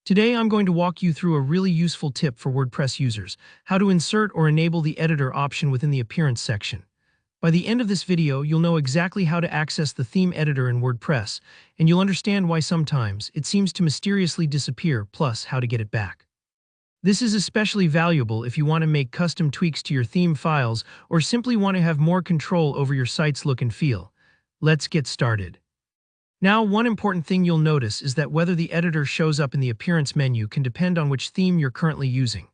Today I'm going to walk you through a really useful tip for WordPress users, how to insert or enable the editor option within the appearance section. By the end of this video, you'll know exactly how to access the theme editor in WordPress, and you'll understand why sometimes it seems to mysteriously disappear, plus how to get it back. This is especially valuable if you want to make custom tweaks to your theme files or simply want to have more control over your site's look and feel. Let's get started. Now, one important thing you'll notice is that whether the editor shows up in the appearance menu can depend on which theme you're currently using.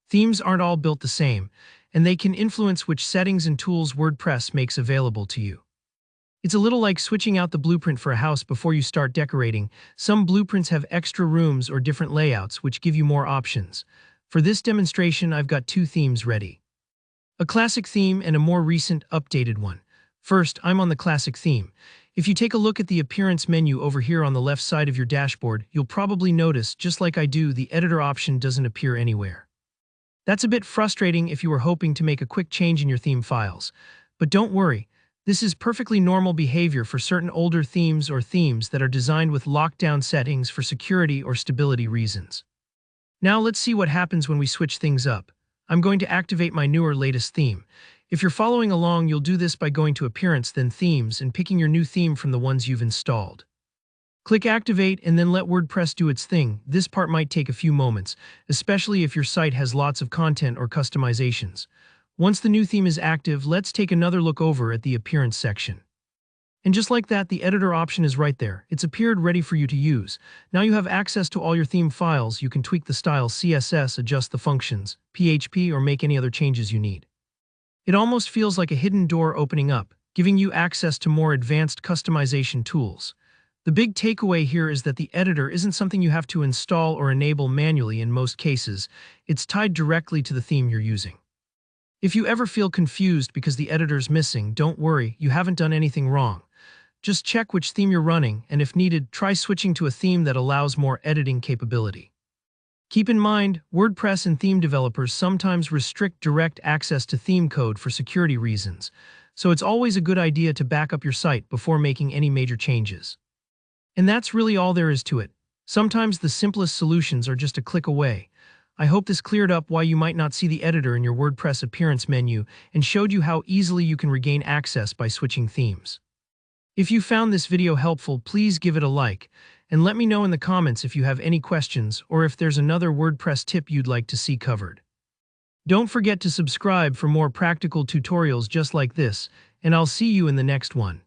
Themes aren't all built the same, and they can influence which settings and tools WordPress makes available to you. It's a little like switching out the blueprint for a house before you start decorating. Some blueprints have extra rooms or different layouts, which give you more options. For this demonstration, I've got two themes ready: a classic theme and a more recent, updated one. First, I'm on the classic theme. If you take a look at the appearance menu over here on the left side of your dashboard, you'll probably notice, just like I do, the editor option doesn't appear anywhere. That's a bit frustrating if you were hoping to make a quick change in your theme files. But don't worry, this is perfectly normal behavior for certain older themes or themes that are designed with lockdown settings for security or stability reasons. Now let's see what happens when we switch things up. I'm going to activate my newer latest theme. If you're following along, you'll do this by going to Appearance, then Themes, and picking your new theme from the ones you've installed. Click Activate and then let WordPress do its thing. This part might take a few moments, especially if your site has lots of content or customizations. Once the new theme is active, let's take another look over at the Appearance section. And just like that, the editor option is right there. It's appeared ready for you to use. Now you have access to all your theme files. You can tweak the style, CSS, adjust the functions, PHP, or make any other changes you need. It almost feels like a hidden door opening up, giving you access to more advanced customization tools. The big takeaway here is that the editor isn't something you have to install or enable manually in most cases. It's tied directly to the theme you're using. If you ever feel confused because the editor's missing, don't worry, you haven't done anything wrong. Just check which theme you're running, and if needed, try switching to a theme that allows more editing capability. Keep in mind, WordPress and theme developers sometimes restrict direct access to theme code for security reasons, so it's always a good idea to back up your site before making any major changes. And that's really all there is to it. Sometimes the simplest solutions are just a click away. I hope this cleared up why you might not see the editor in your WordPress appearance menu and showed you how easily you can regain access by switching themes. If you found this video helpful, please give it a like, and let me know in the comments if you have any questions or if there's another WordPress tip you'd like to see covered. Don't forget to subscribe for more practical tutorials just like this, and I'll see you in the next one.